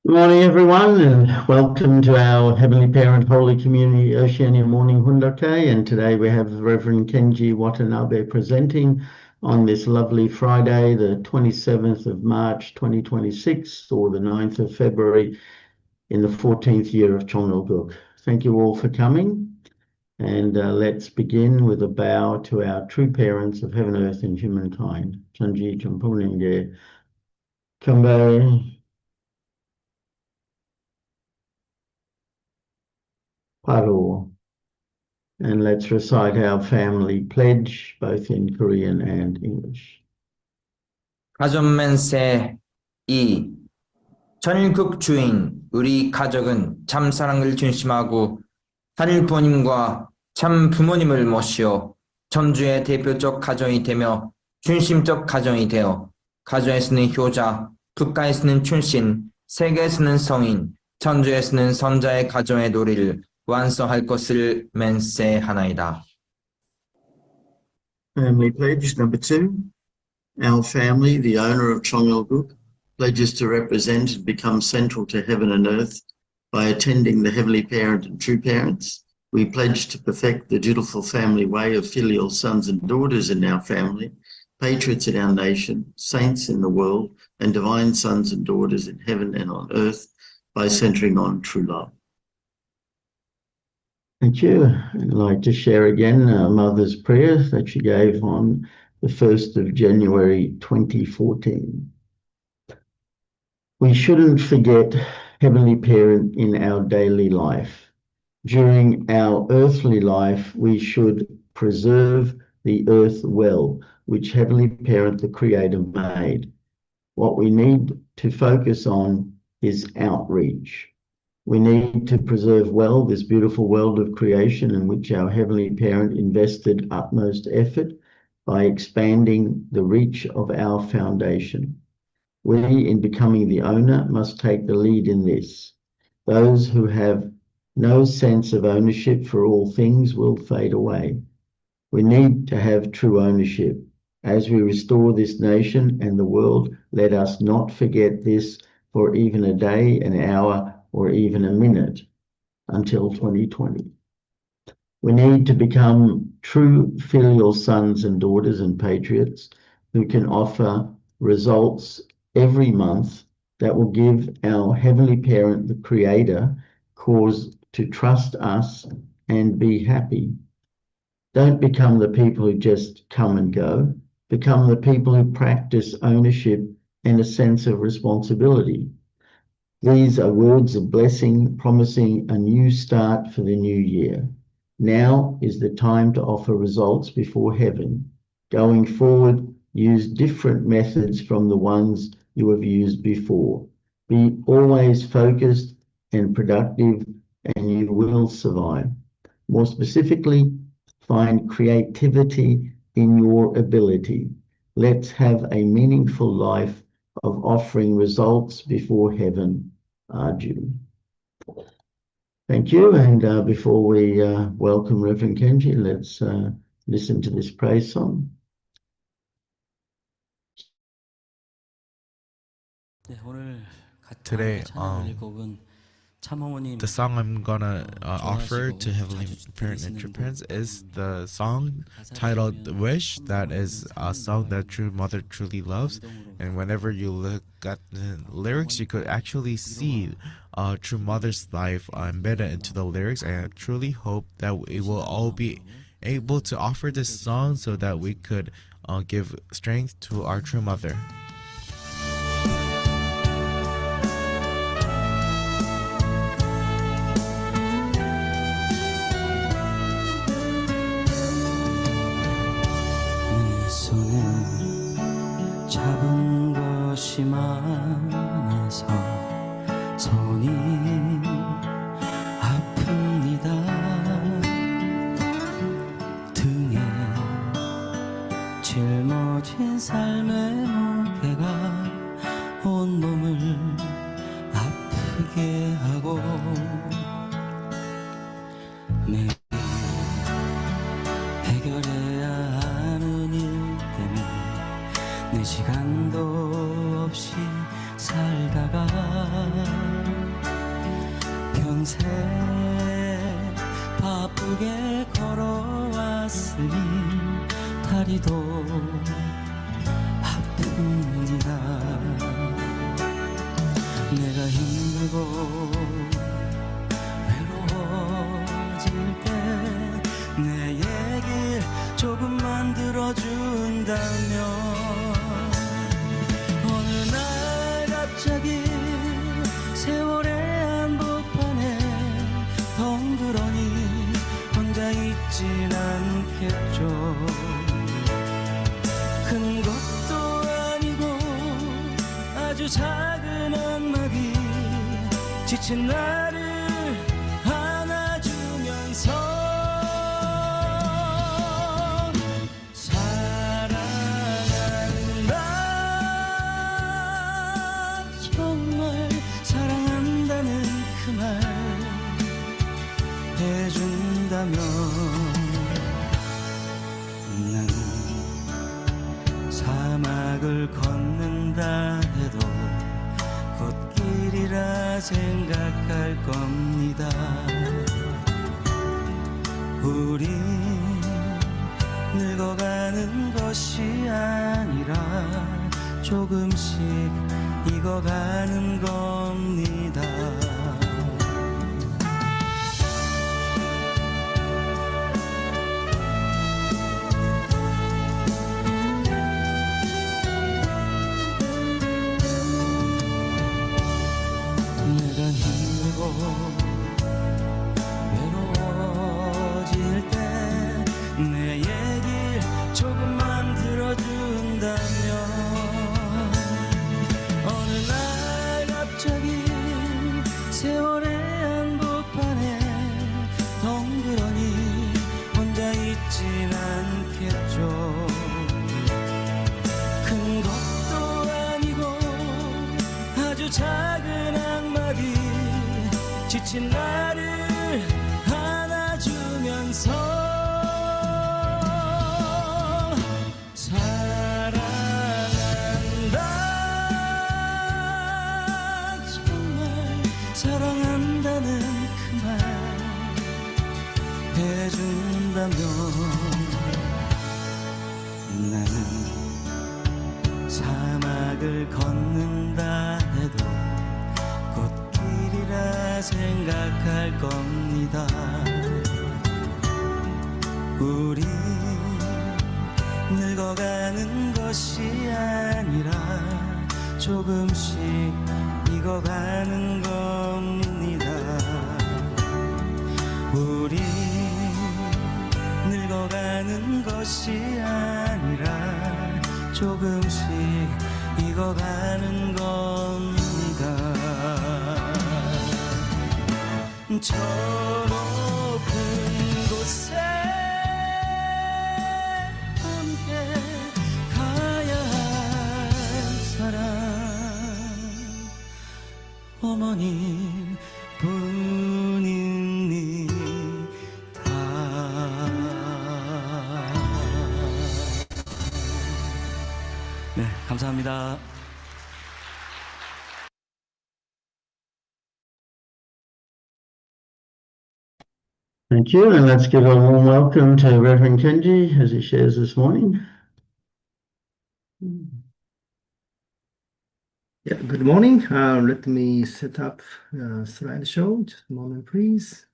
Good morning, everyone, and welcome to our Heavenly Parent Holy Community Oceania Morning Hundoke. And today we have Reverend Kenji Watanabe presenting on this lovely Friday, the 27th of March 2026, or the 9th of February in the 14th year of Chongnalguk. Thank you all for coming. And let's begin with a bow to our true parents of heaven, earth, and humankind. Chanji Champuninge Kambe Paro. And let's recite our family pledge, both in Korean and English. 가전맨세 2. 전일국 주인 우리 가족은 참 사랑을 중심하고 하늘 부모님과 참 부모님을 모시어 전주의 대표적 가정이 되며 중심적 가정이 되어 가정에서는 효자, 국가에서는 춘신, 세계에서는 성인, 전주에서는 선자의 가정의 도리를 완성할 것을 맹세하나이다. Family pledge number 2. Our family, the owner of Chongnalguk, pledges to represent and become central to heaven and earth by attending the Heavenly Parent and True Parents. We pledge to perfect the dutiful family way of filial sons and daughters in our family, patriots in our nation, saints in the world, and divine sons and daughters in heaven and on earth by centering on true love. Thank you. I'd like to share again Mother's prayer that she gave on the 1st of January 2014. We shouldn't forget Heavenly Parent in our daily life. During our earthly life, we should preserve the earth well, which Heavenly Parent, the Creator, made. What we need to focus on is outreach. We need to preserve well this beautiful world of creation in which our Heavenly Parent invested utmost effort by expanding the reach of our foundation. We, in becoming the owner, must take the lead in this. Those who have no sense of ownership for all things will fade away. We need to have true ownership. As we restore this nation and the world, let us not forget this for even a day, an hour, or even a minute until 2020. We need to become true filial sons and daughters and patriots who can offer results every month that will give our Heavenly Parent, the Creator, cause to trust us and be happy. Don't become the people who just come and go. Become the people who practice ownership and a sense of responsibility. These are words of blessing, promising a new start for the new year. Now is the time to offer results before heaven. Going forward, use different methods from the ones you have used before. Be always focused and productive, and you will survive. More specifically, find creativity in your ability. Let's have a meaningful life of offering results before heaven are due. Thank you. And before we welcome Reverend Kenji, let's listen to this praise song. Today, the song I'm gonna offer to Heavenly Parent and True Parents is the song titled "Wish." That is a song that True Mother truly loves, and whenever you look at the lyrics, you could actually see True Mother's life embedded into the lyrics. And I truly hope that we will all be able to offer this song so that we could give strength to our True Mother. 잡은 것이 많아서 손이 아픕니다. 등에 짊어진 삶의 무게가 온몸을 아프게 하고 매일 해결해야 하는 일 때문에 내 시간도 없이 살다가 밤새 바쁘게 걸어왔으니 다리도 아픕니다. 내가 힘들고 외로워질 때 내 얘기 조금만 들어준다면 어느 날 갑자기 세월의 한복판에 덩그러니 혼자 있진 않겠죠. 큰 것도 아니고 아주 작은 한마디 지친 나를 안아주면서 사랑한다, 정말 사랑한다는 그 말 해준다면 나는 사막을 걷는다 해도 꽃길이라 생각할 겁니다. 우리 늙어가는 것이 아니라 조금씩 익어가는 겁니다. 내가 힘들고 외로워질 때 내 얘기 조금만 들어준다면 어느 날 갑자기 세월의 한복판에 덩그러니 혼자 있진 않겠죠. 큰 것도 아니고 아주 작은 한마디 지친 나를 안아주면서 사랑한다, 정말 사랑한다는 그 말 해준다면 나는 사막을 걷는다 해도 꽃길이라 생각할 겁니다. 우리 늙어가는 것이 아니라 조금씩 익어가는 겁니다. 우리 늙어가는 것이 아니라 조금씩 익어가는 겁니다. 저 높은 곳에 함께 가야 할 사람 어머님 뿐입니다. 네, 감사합니다. Thank you, and let's give a warm welcome to Reverend Kenji as he shares this morning. Yeah, good morning. Let me set up slideshow. Just a moment, please.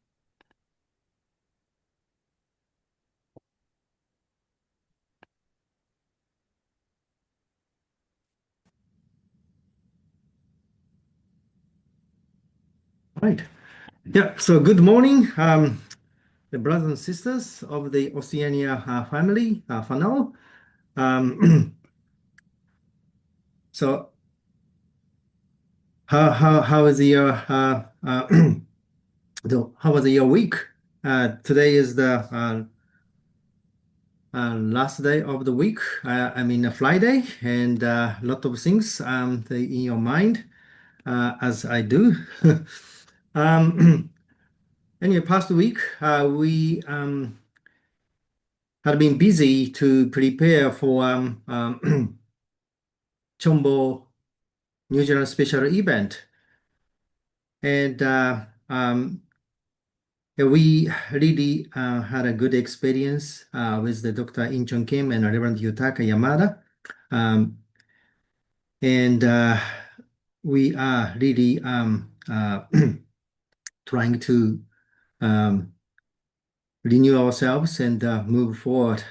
Right. Yeah, so good morning, the brothers and sisters of the Oceania family, funnel. So how is your how was your week? Today is the last day of the week. I mean a Friday, and a lot of things in your mind, as I do. Anyway, past week we had been busy to prepare for Chombo New Zealand special event, and we really had a good experience with the Dr. Incheon Kim and Reverend Yutaka Yamada. And we are really trying to renew ourselves and move forward,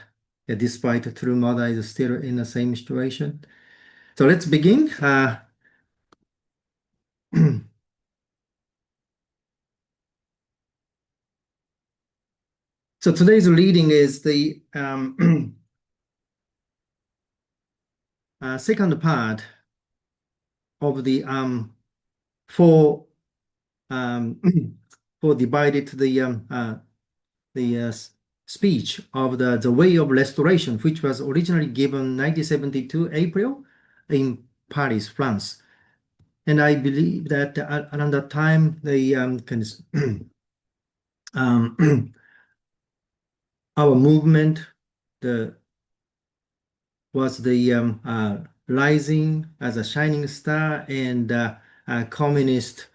despite True Mother is still in the same situation. So let's begin. So today's reading is the second part of the four four divided the speech of the way of restoration, which was originally given 1972 April in Paris, France. And I believe that around that time, the our movement was the rising as a shining star, and communist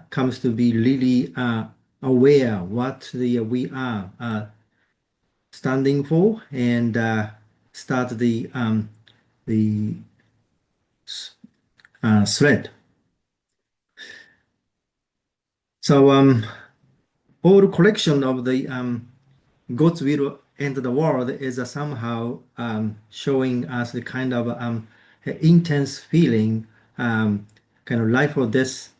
comes to be really aware what we are standing for, and start the thread. So all collection of the God's will enter the world is somehow showing us the kind of intense feeling, kind of life or death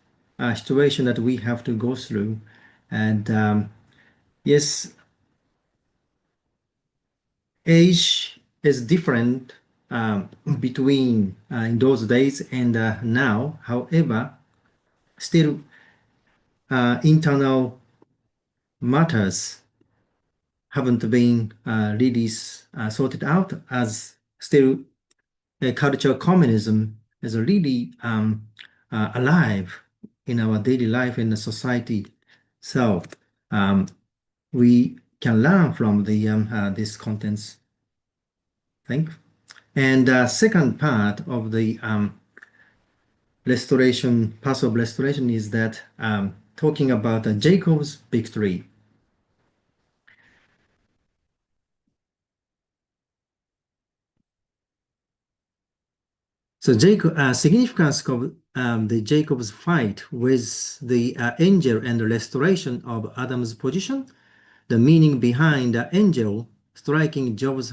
situation that we have to go through. And yes, age is different between in those days and now. However, still internal matters haven't been really sorted out, as still cultural communism is really alive in our daily life in the society. So we can learn from the these contents. Thank you. And second part of the restoration, path of restoration, is that talking about Jacob's victory. So significance of the Jacob's fight with the angel and the restoration of Adam's position, the meaning behind the angel striking Job's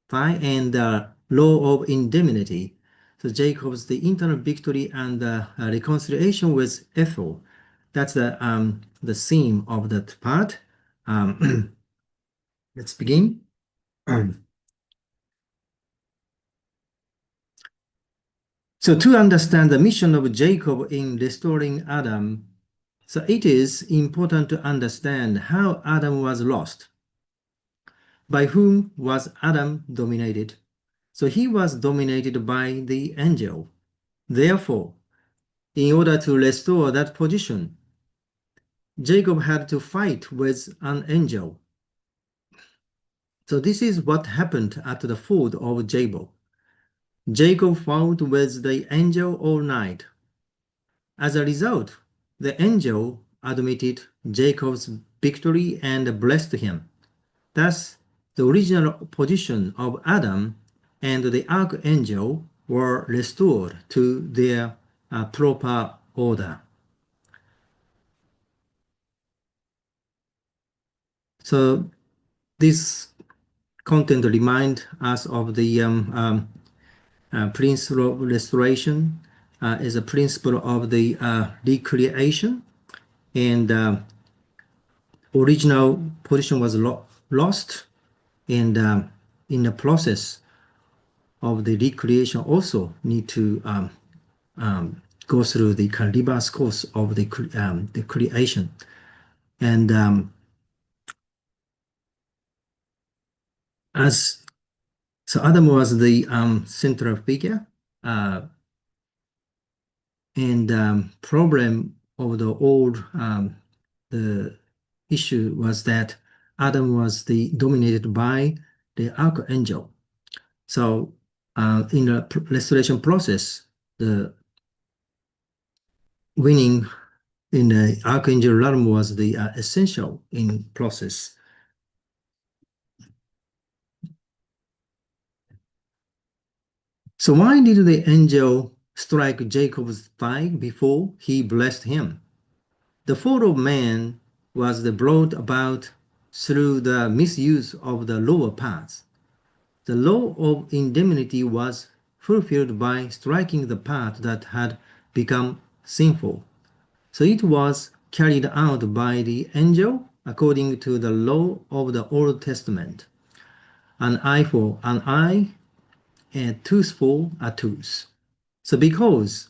thigh, and the law of indemnity. So Jacob's the internal victory and reconciliation with Ethel. That's the theme of that part. Let's begin. So to understand the mission of Jacob in restoring Adam, so it is important to understand how Adam was lost. By whom was Adam dominated? So he was dominated by the angel. Therefore, in order to restore that position, Jacob had to fight with an angel. So this is what happened at the foot of Jabal. Jacob fought with the angel all night. As a result, the angel admitted Jacob's victory and blessed him. Thus, the original position of Adam and the archangel were restored to their proper order. So this content reminds us of the principle of restoration is a principle of the recreation, and original position was lost, and in the process of the recreation also need to go through the reverse course of the creation. And so Adam was the central figure, and problem of the old the issue was that Adam was dominated by the archangel. So in the restoration process, the winning in the Archangel realm was the essential in process. So why did the angel strike Jacob's thigh before he blessed him? The fall of man was brought about through the misuse of the lower parts. The law of indemnity was fulfilled by striking the part that had become sinful. So it was carried out by the angel according to the law of the Old Testament. An eye for an eye, a tooth for a tooth. So because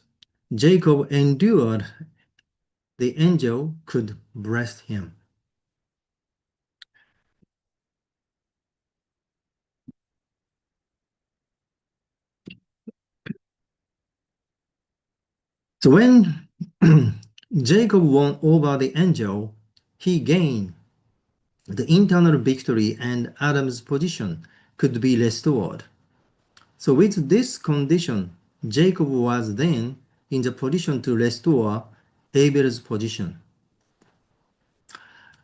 Jacob endured, the angel could bless him. So when Jacob won over the angel, he gained the internal victory and Adam's position could be restored. So with this condition, Jacob was then in the position to restore Abel's position.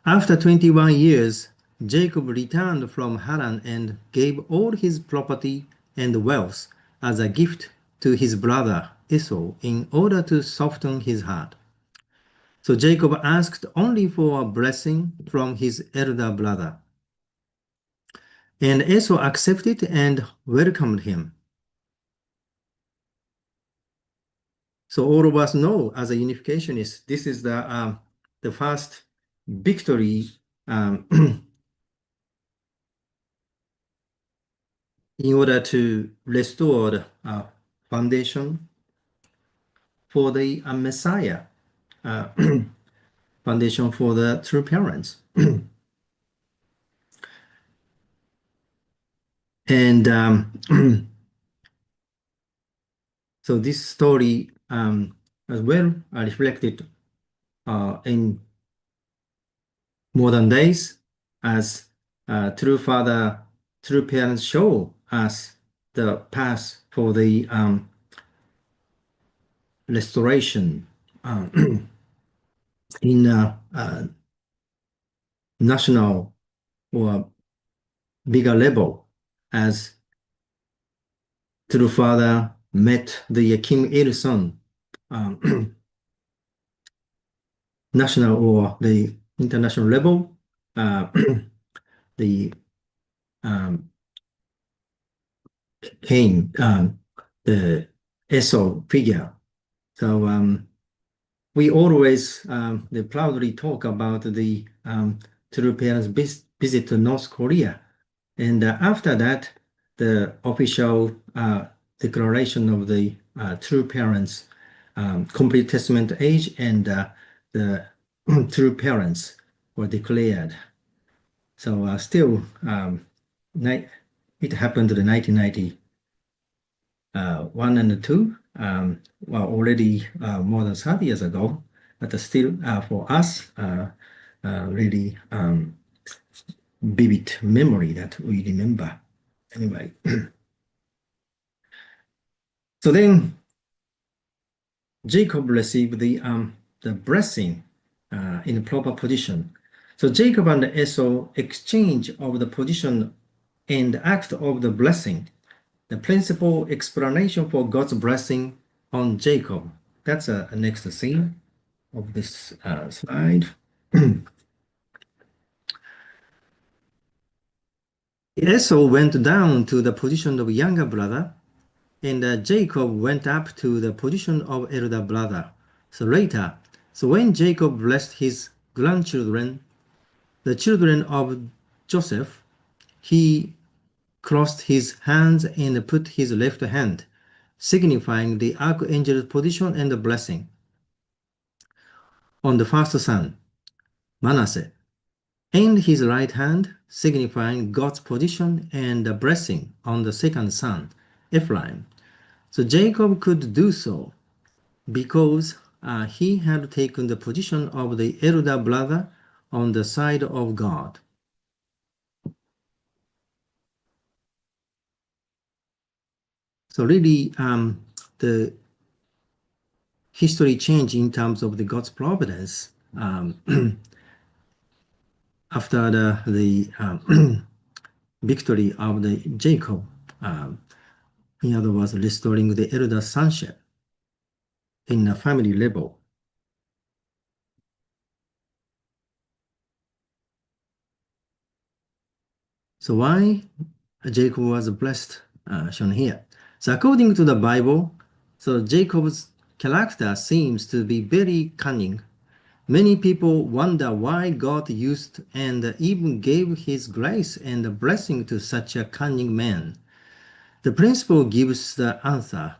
After 21 years, Jacob returned from Haran and gave all his property and wealth as a gift to his brother Esau in order to soften his heart. So Jacob asked only for a blessing from his elder brother. And Esau accepted and welcomed him. So all of us know as a unificationist, this is the first victory in order to restore the foundation for the Messiah, foundation for the true parents. And so this story as well reflected in modern days as true father, true parents show us the path for the restoration in national or bigger level as true father met the Kim Il-sung national or the international level, the came the Esau figure. So we always proudly talk about the true parents visit to North Korea. And after that, the official declaration of the true parents, complete testament age, and the true parents were declared. So still, it happened in 1991 and 2, well, already more than 30 years ago, but still for us, really vivid memory that we remember. Anyway, so then Jacob received the blessing in proper position. So Jacob and Esau exchange of the position and act of the blessing, the principal explanation for God's blessing on Jacob. That's a next scene of this slide. Esau went down to the position of younger brother, and Jacob went up to the position of elder brother. So later, so when Jacob blessed his grandchildren, the children of Joseph, he crossed his hands and put his left hand, signifying the archangel's position and the blessing, on the first son, Manasseh, and his right hand, signifying God's position and the blessing on the second son, Ephraim. So Jacob could do so because he had taken the position of the elder brother on the side of God. So really, the history changed in terms of the God's providence after the victory of the Jacob. In other words, restoring the elder sonship in a family level. So why Jacob was blessed, shown here. So according to the Bible, so Jacob's character seems to be very cunning. Many people wonder why God used and even gave his grace and blessing to such a cunning man. The principle gives the answer.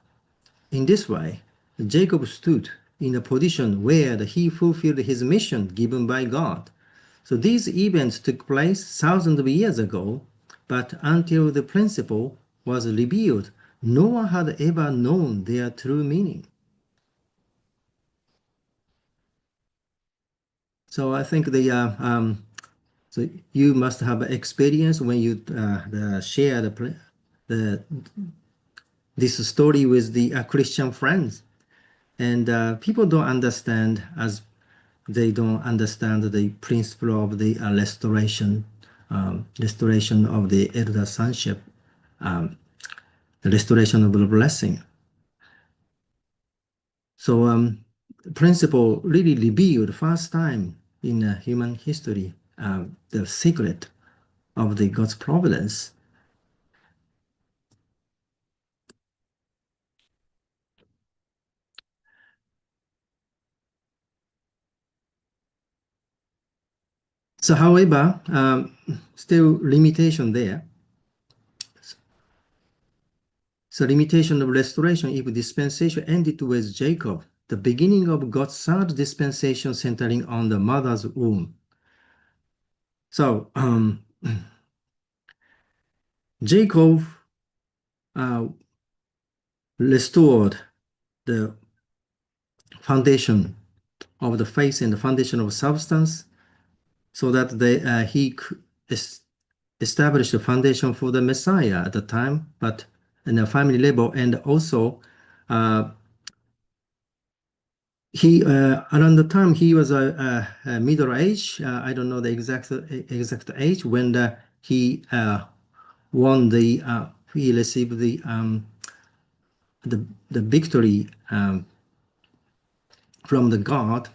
In this way, Jacob stood in a position where he fulfilled his mission given by God. So these events took place thousands of years ago, but until the principle was revealed, no one had ever known their true meaning. So I think so you must have experience when you share this story with the Christian friends, and people don't understand as they don't understand the principle of the restoration of the elder sonship, the restoration of the blessing. So principle really revealed first time in human history the secret of the God's providence. So however, still limitation there. So limitation of restoration if dispensation ended with Jacob, the beginning of God's third dispensation centering on the mother's womb. So Jacob restored the foundation of the faith and the foundation of substance so that he could establish the foundation for the Messiah at the time, but in a family level, and also he around the time he was a middle age. I don't know the exact age when he won he received the victory from the God,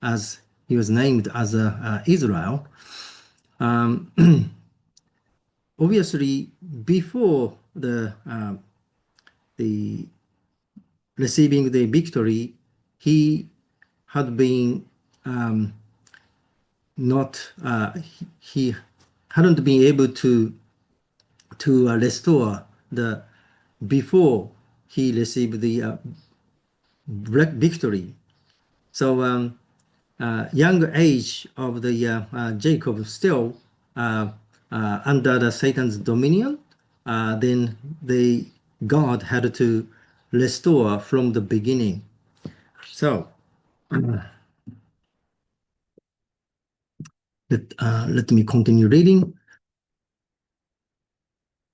as he was named as Israel. Obviously, before the receiving the victory, he had been he hadn't been able to restore the before he received the victory. So young age of the Jacob still under the Satan's dominion, then God had to restore from the beginning. So let me continue reading.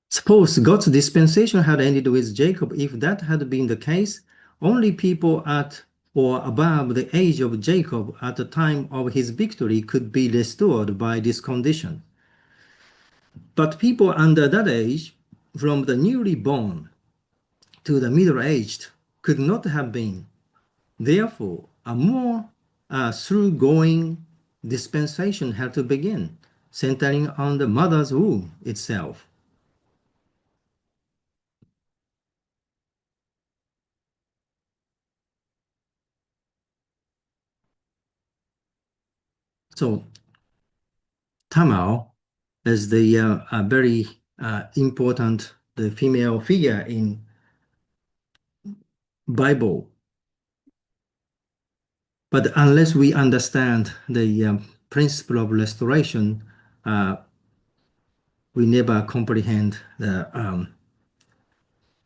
Suppose God's dispensation had ended with Jacob. If that had been the case, only people at or above the age of Jacob at the time of his victory could be restored by this condition. But people under that age, from the newly born to the middle-aged, could not have been. Therefore, a more through-going dispensation had to begin, centering on the mother's womb itself. So Tamar is the very important the female figure in Bible. But unless we understand the principle of restoration, we never comprehend the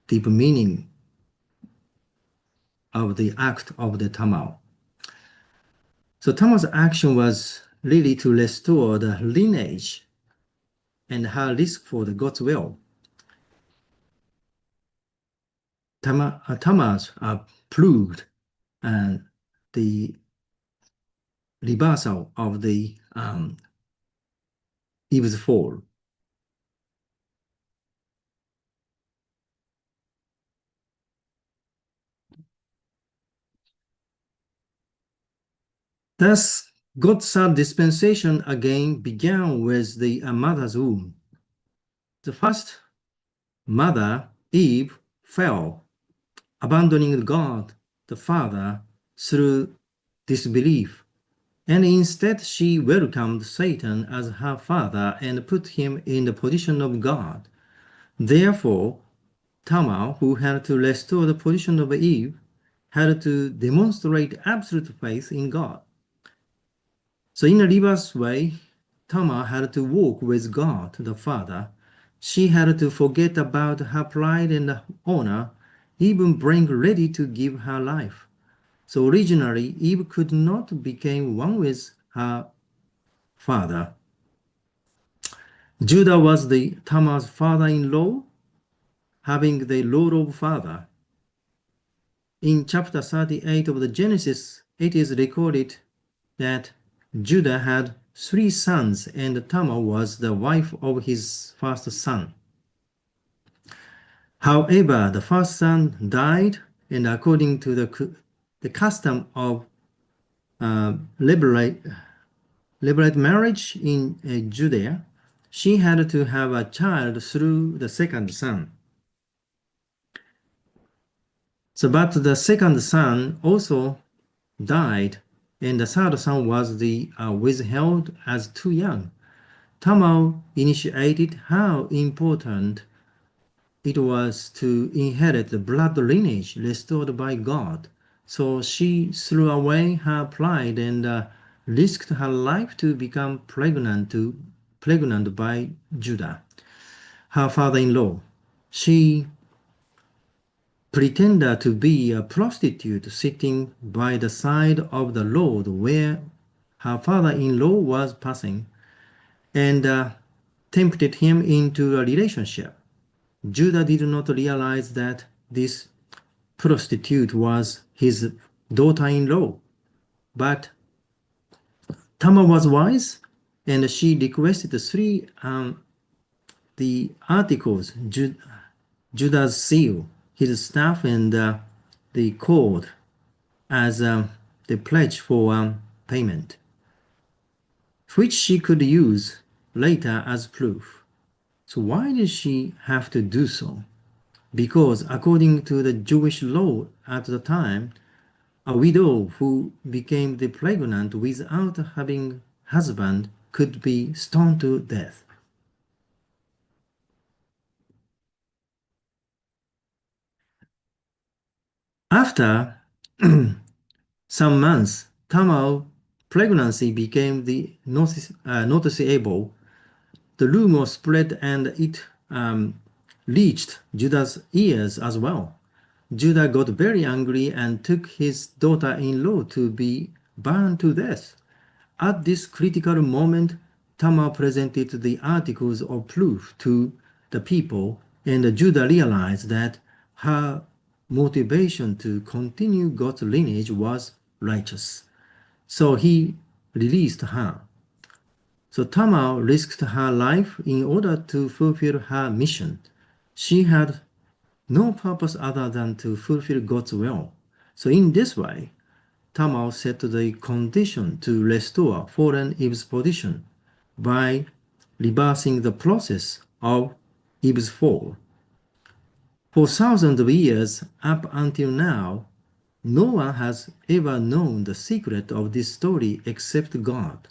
deep meaning of the act of the Tamar. So Tamar's action was really to restore the lineage and her risk for the God's will. Tamar's proved the reversal of the Eve's fall. Thus, God's third dispensation again began with the mother's womb. The first mother, Eve, fell, abandoning God, the Father, through disbelief, and instead she welcomed Satan as her father and put him in the position of God. Therefore, Tamar, who had to restore the position of Eve, had to demonstrate absolute faith in God. So in a reverse way, Tamar had to walk with God, the Father. She had to forget about her pride and honor, even being ready to give her life. So originally, Eve could not become one with her father. Judah was the Tamar's father-in-law, having the role of father. In chapter 38 of the Genesis, it is recorded that Judah had 3 sons, and Tamar was the wife of his first son. However, the first son died, and according to the custom of liberate marriage in Judea, she had to have a child through the second son. So, but the second son also died, and the third son was withheld as too young. Tamar initiated how important it was to inherit the blood lineage restored by God. So she threw away her pride and risked her life to become pregnant by Judah, her father-in-law. She pretended to be a prostitute sitting by the side of the road where her father-in-law was passing, and tempted him into a relationship. Judah did not realize that this prostitute was his daughter-in-law, but Tamar was wise, and she requested 3 the articles, Judah's seal, his staff, and the cord as the pledge for payment, which she could use later as proof. So why did she have to do so? Because according to the Jewish law at the time, a widow who became pregnant without having husband could be stoned to death. After some months, Tamar's pregnancy became noticeable. The rumor spread, and it reached Judah's ears as well. Judah got very angry and took his daughter-in-law to be burned to death. At this critical moment, Tamar presented the articles of proof to the people, and Judah realized that her motivation to continue God's lineage was righteous. So he released her. So Tamar risked her life in order to fulfill her mission. She had no purpose other than to fulfill God's will. So in this way, Tamar set the condition to restore fallen Eve's position by reversing the process of Eve's fall. For thousands of years up until now, no one has ever known the secret of this story except God.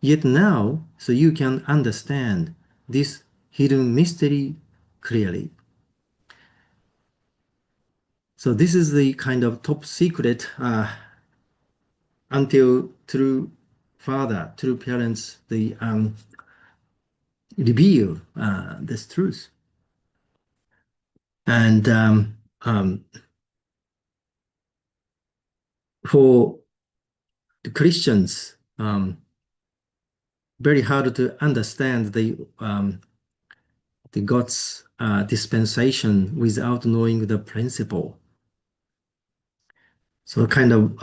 Yet now, so you can understand this hidden mystery clearly. So this is the kind of top secret until true parents, they reveal this truth. And for the Christians, very hard to understand the God's dispensation without knowing the principle. So kind of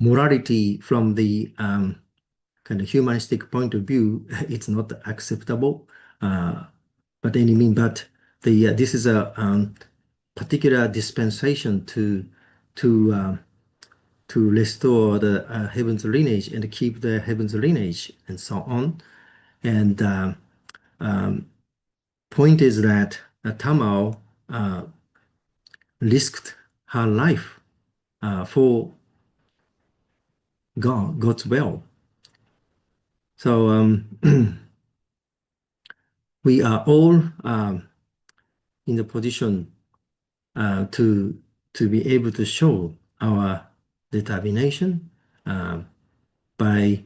morality from the kind of humanistic point of view, it's not acceptable. But any mean, but the this is a particular dispensation to restore the heaven's lineage and keep the heaven's lineage and so on. And point is that Tamao risked her life for God's will. So we are all in the position to be able to show our determination by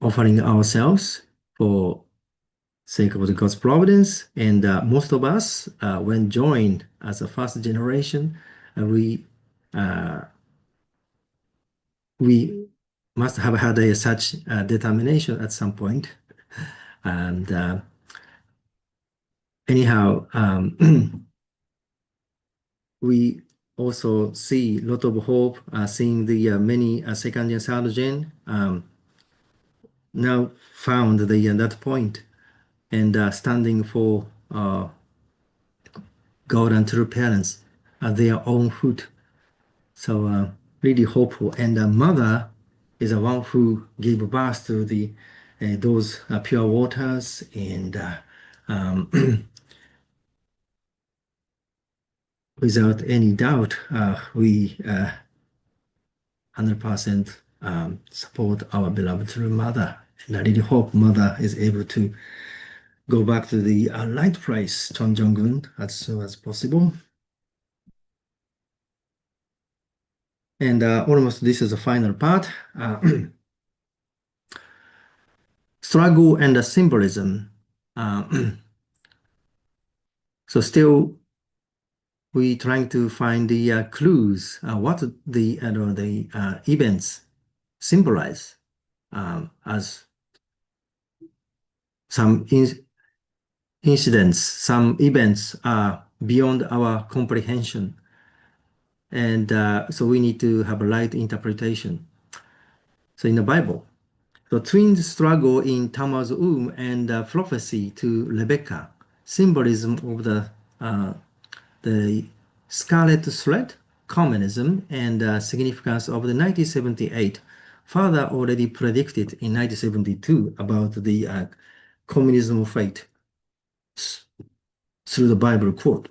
offering ourselves for sake of the God's providence. And most of us, when joined as a first generation, we must have had such determination at some point. And anyhow, we also see a lot of hope, seeing the many second and third gen now found that point and standing for God and true parents at their own foot. So really hopeful. And the mother is the one who gave birth to the those pure waters, and without any doubt, we 100% support our beloved true mother. And I really hope mother is able to go back to the light place, Chonjong-gun, as soon as possible. And almost this is the final part. Struggle and the symbolism. So still, we trying to find the clues, what the events symbolize, as some incidents, some events are beyond our comprehension. And so we need to have a right interpretation. So in the Bible, the twins struggle in Tamar's womb and prophecy to Rebecca, symbolism of the scarlet thread, communism, and significance of the 1978. Father already predicted in 1972 about the communism fate through the Bible quote.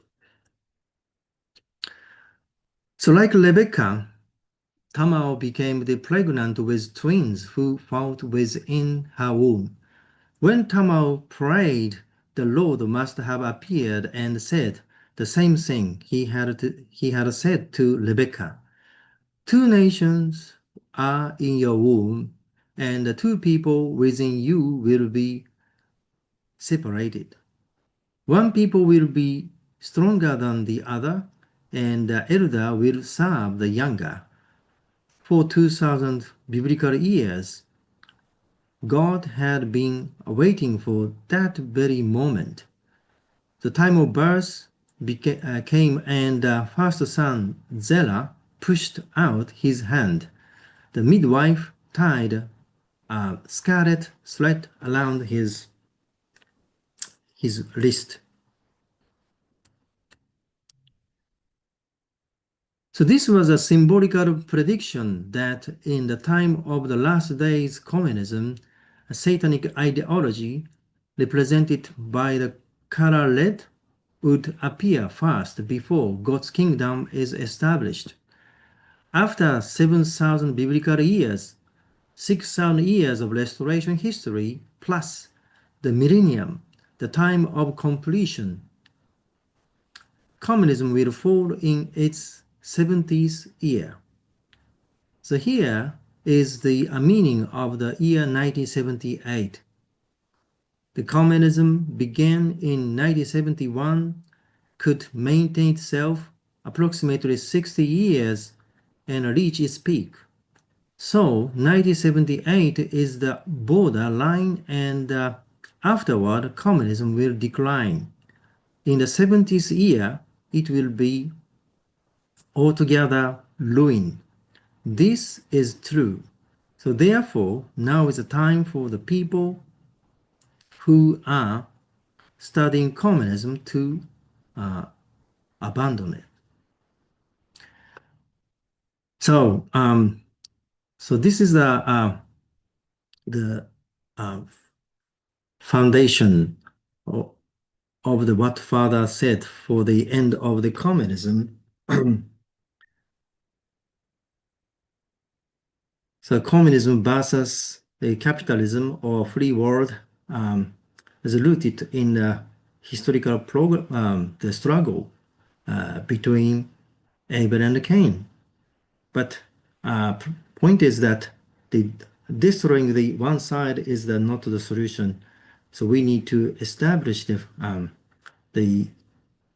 So like Rebecca, Tamar became pregnant with twins who fought within her womb. When Tamar prayed, the Lord must have appeared and said the same thing he had said to Rebecca. 2 nations are in your womb, and the 2 people within you will be separated. 1 people will be stronger than the other, and the elder will serve the younger. For 2,000 biblical years, God had been waiting for that very moment. The time of birth came, and the first son, Zerah, pushed out his hand. The midwife tied a scarlet thread around his wrist. So this was a symbolical prediction that in the time of the last days communism, a satanic ideology represented by the color red would appear first before God's kingdom is established. After 7,000 biblical years, 6,000 years of restoration history, plus the millennium, the time of completion, communism will fall in its 70th year. So here is the meaning of the year 1978. The communism began in 1971, could maintain itself approximately 60 years and reach its peak. So 1978 is the border line, and afterward communism will decline. In the 70th year, it will be altogether ruin. This is true. So therefore, now is the time for the people who are studying communism to abandon it. So, so this is the foundation of the what Father said for the end of the communism. So communism versus the capitalism or free world is rooted in the historical program, the struggle between Abel and Cain. But point is that destroying the one side is not the solution. So we need to establish the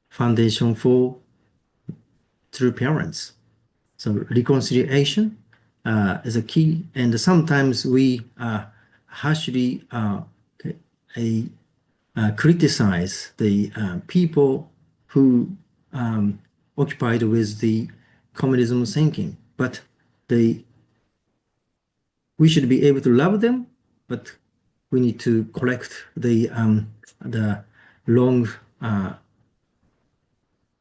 foundation for true parents. So reconciliation is a key, and sometimes we harshly criticize the people who occupied with the communism thinking, but we should be able to love them, but we need to correct the wrong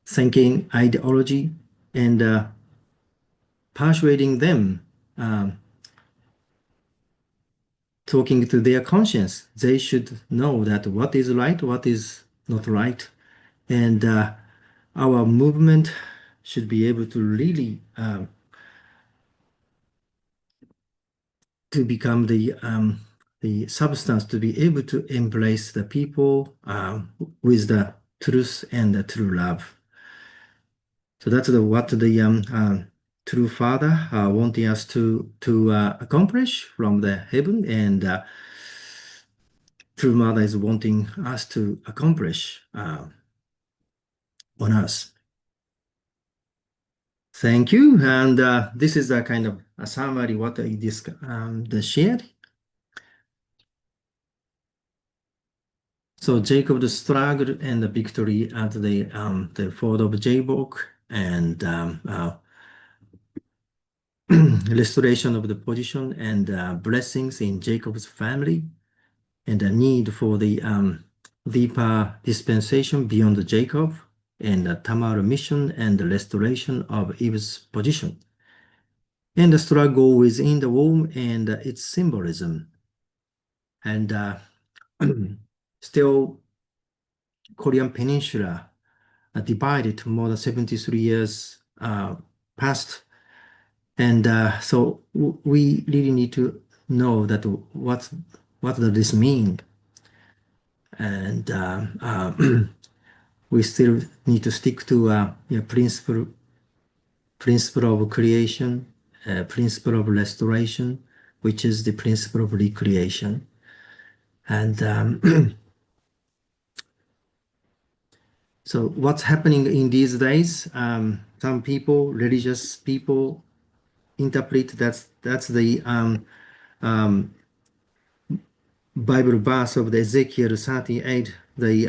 thinking ideology and persuading them, talking to their conscience. They should know that what is right, what is not right, and our movement should be able to really to become the substance to be able to embrace the people with the truth and the true love. So that's what the true Father wanting us to accomplish from the heaven, and true Mother is wanting us to accomplish on us. Thank you, and this is a kind of a summary what I shared. So Jacob's struggle and the victory at the ford of Jabbok, and restoration of the position and blessings in Jacob's family, and the need for the deeper dispensation beyond Jacob, and the Tamar mission and the restoration of Eve's position, and the struggle within the womb and its symbolism. And still, Korean Peninsula divided more than 73 years past, and so we really need to know that what does this mean, and we still need to stick to principle of creation, principle of restoration, which is the principle of recreation. And so what's happening in these days, some people, religious people, interpret that's the Bible verse of the Ezekiel 38, they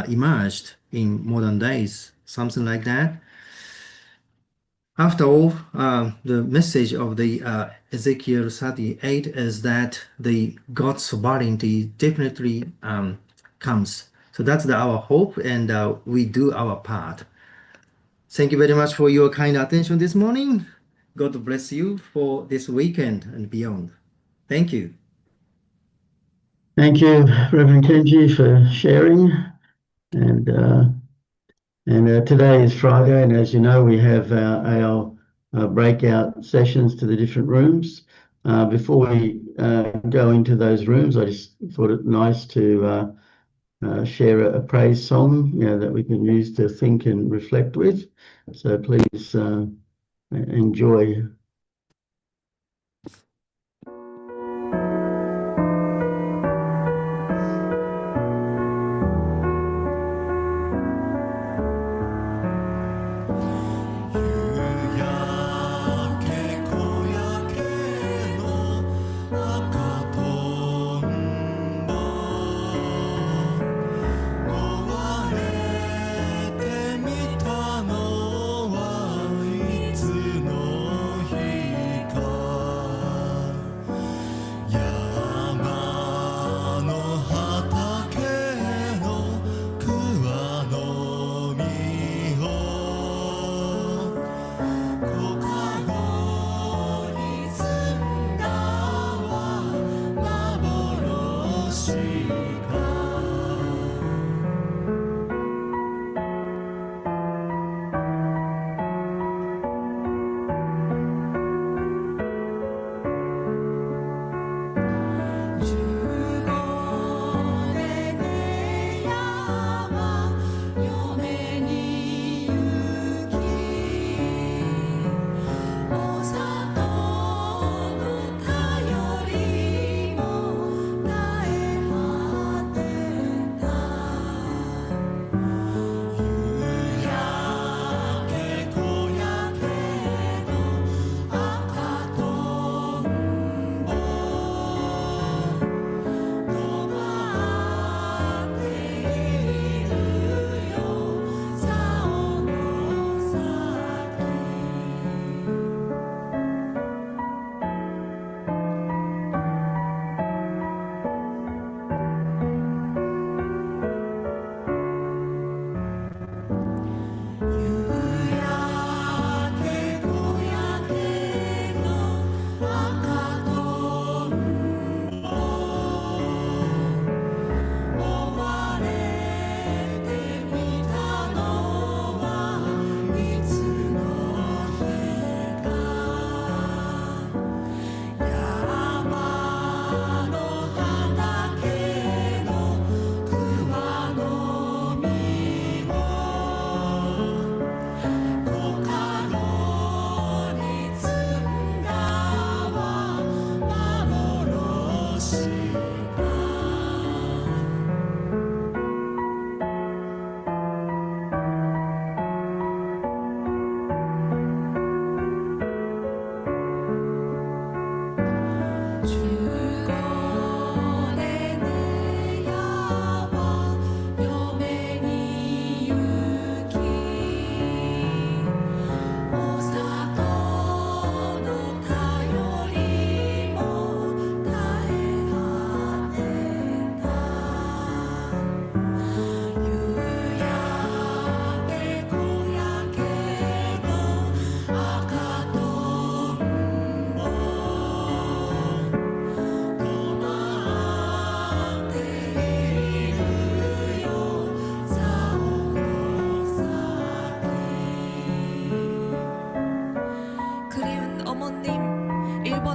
emerged in modern days, something like that. After all, the message of the Ezekiel 38 is that the God's sovereignty definitely comes. So that's our hope, and we do our part. Thank you very much for your kind attention this morning. God bless you for this weekend and beyond. Thank you. Thank you, Reverend Kenji, for sharing. And today is Friday, and as you know, we have our breakout sessions to the different rooms. Before we go into those rooms, I just thought it nice to share a praise song, that we can use to think and reflect with. So please enjoy.「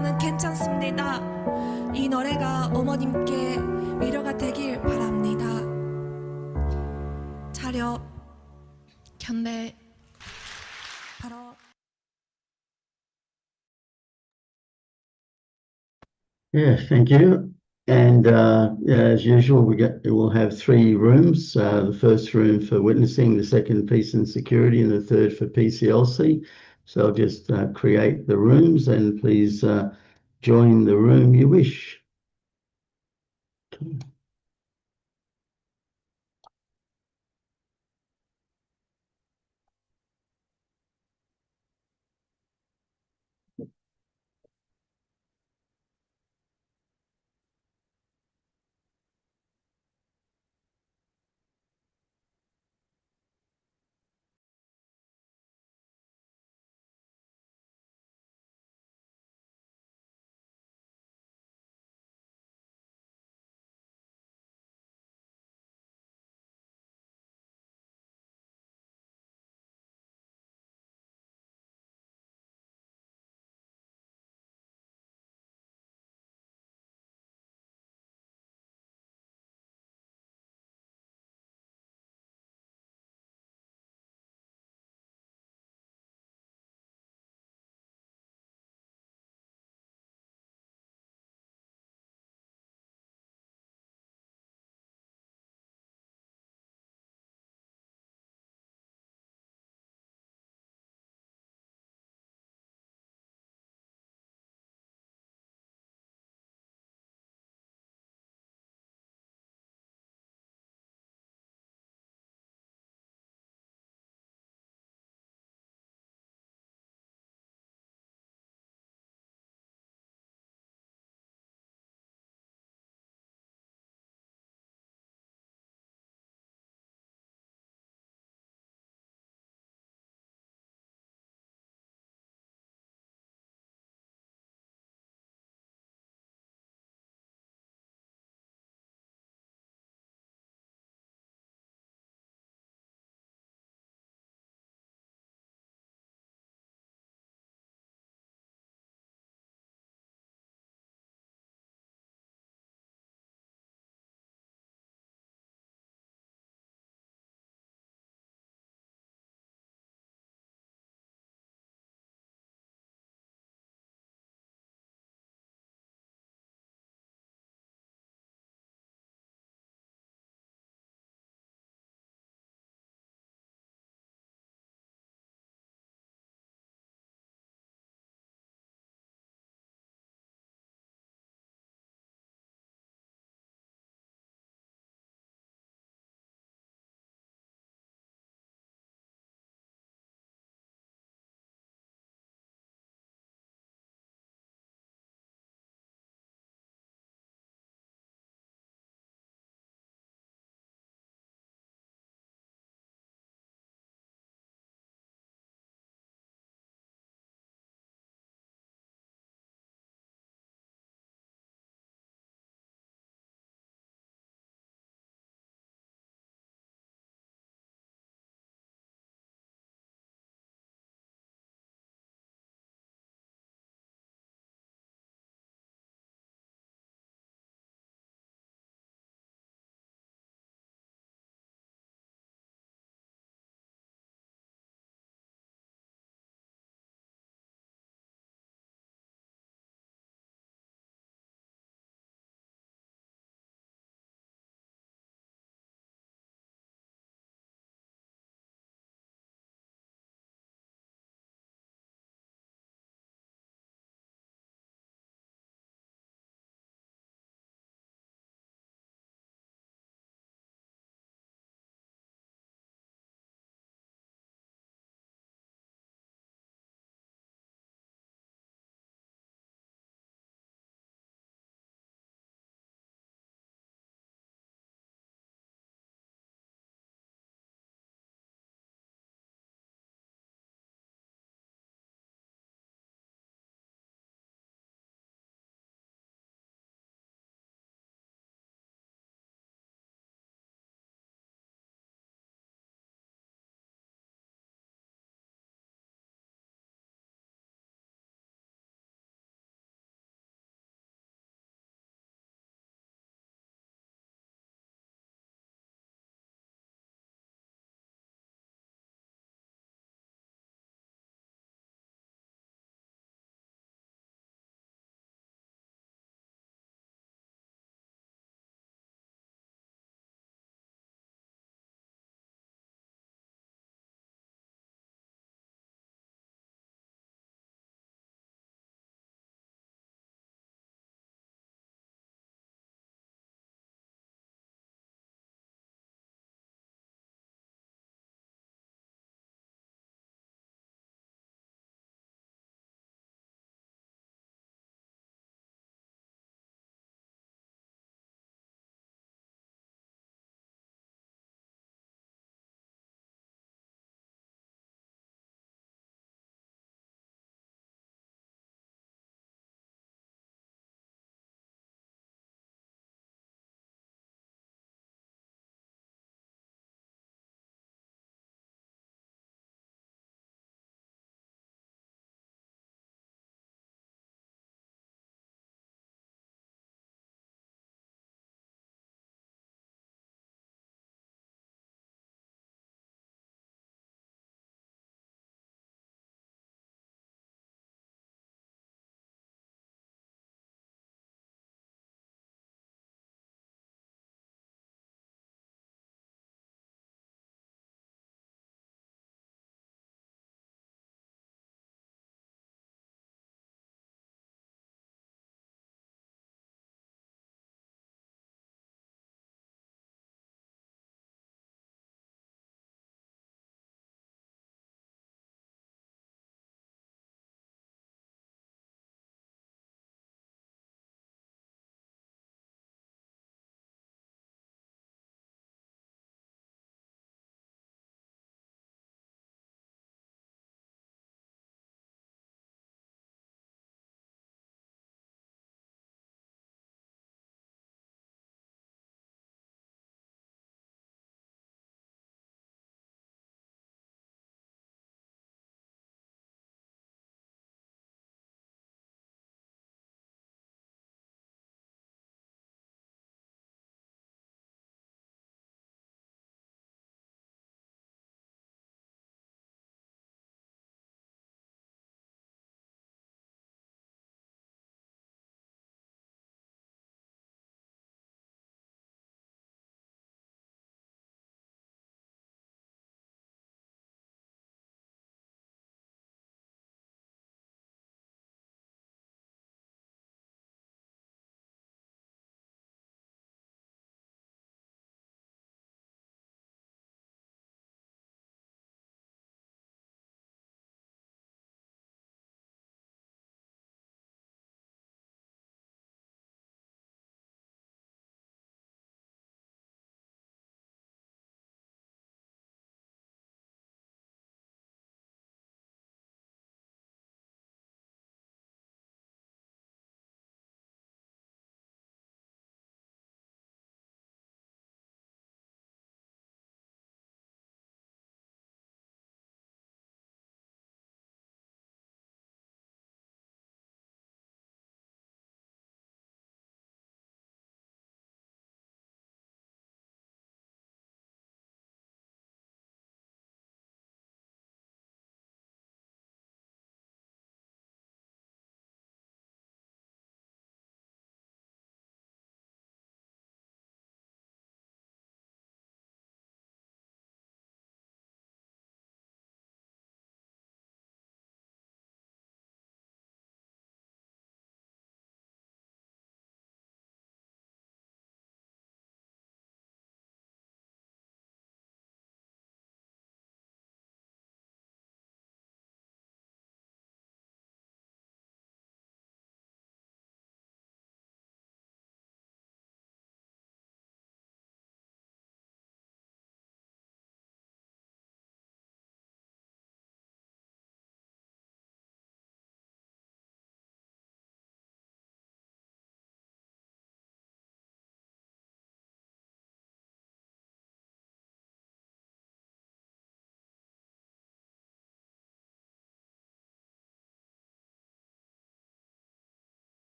저는 괜찮습니다. 이 노래가 어머님께 위로가 되길 바랍니다. 차려 견대 바로 Yeah, thank you. And as usual, we'll have three rooms. The first room for witnessing, the second peace and security, and the third for PCLC. So I'll just create the rooms, and please join the room you wish.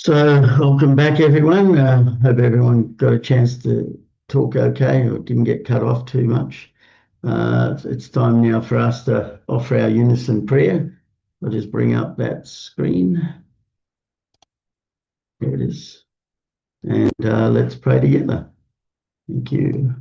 So, welcome back, everyone. Hope everyone got a chance to talk okay or didn't get cut off too much. It's time now for us to offer our unison prayer. I'll just bring up that screen. There it is. And let's pray together. Thank you.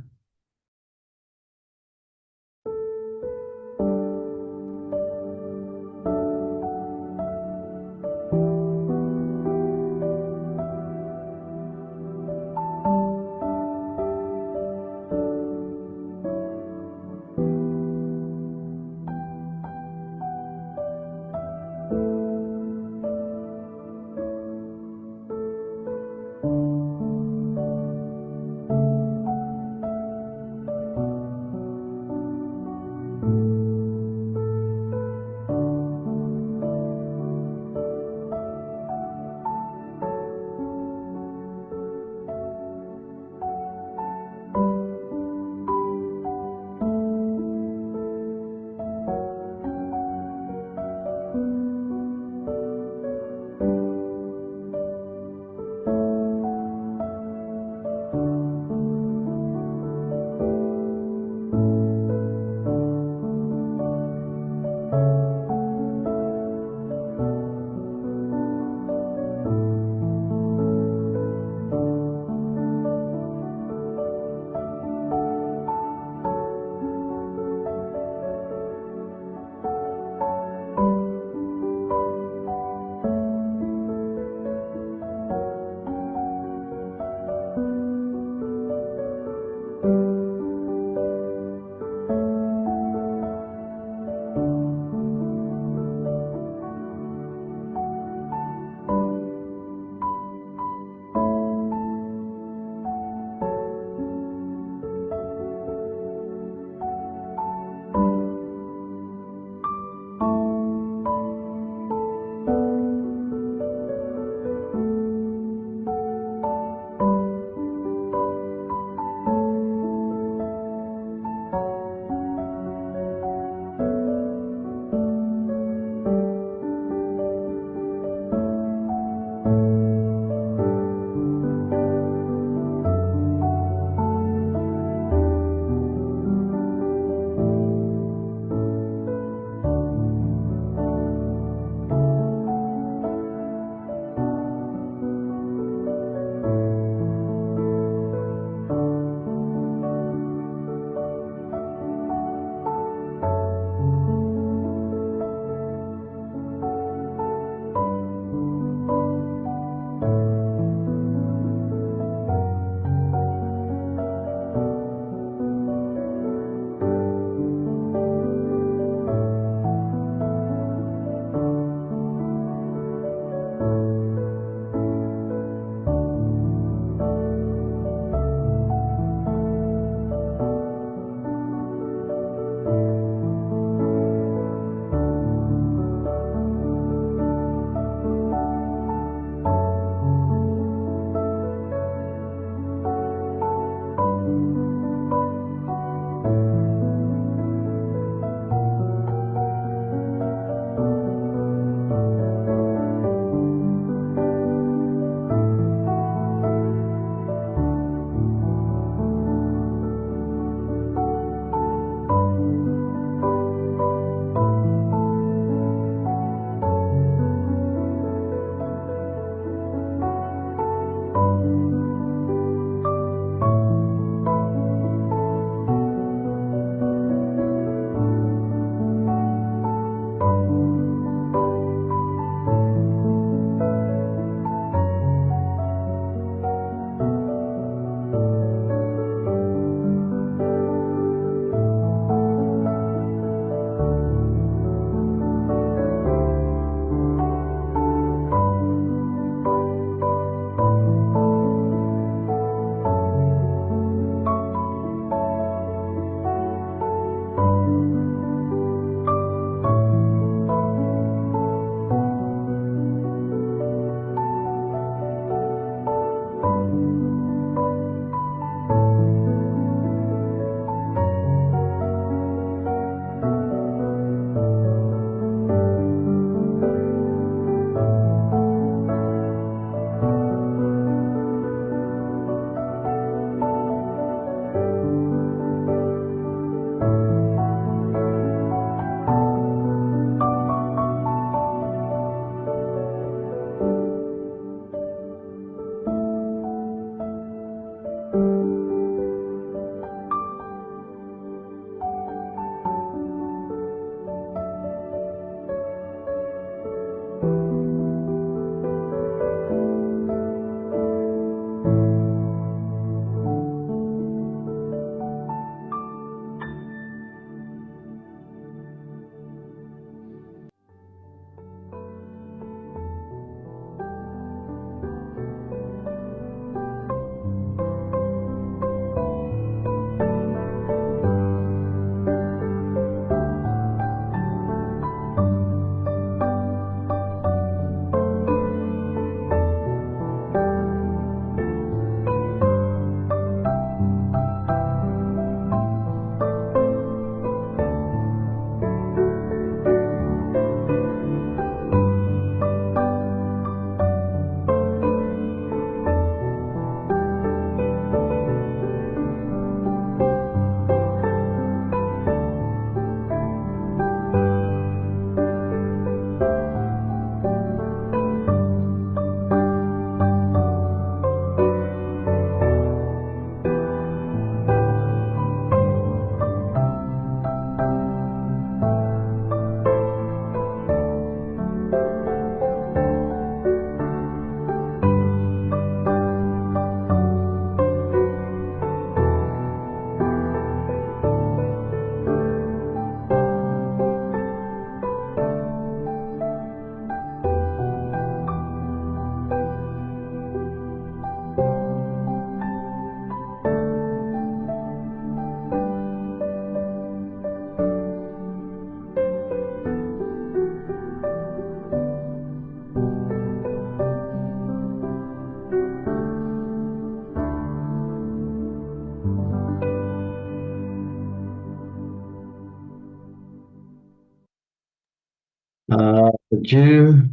Jew,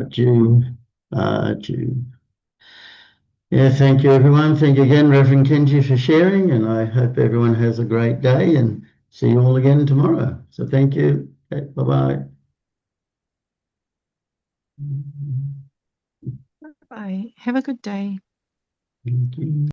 Jew, Jew. Yeah, thank you, everyone. Thank you again, Reverend Kenji, for sharing, and I hope everyone has a great day and see you all again tomorrow. So thank you. Okay, bye-bye. Bye. Have a good day. Thank you.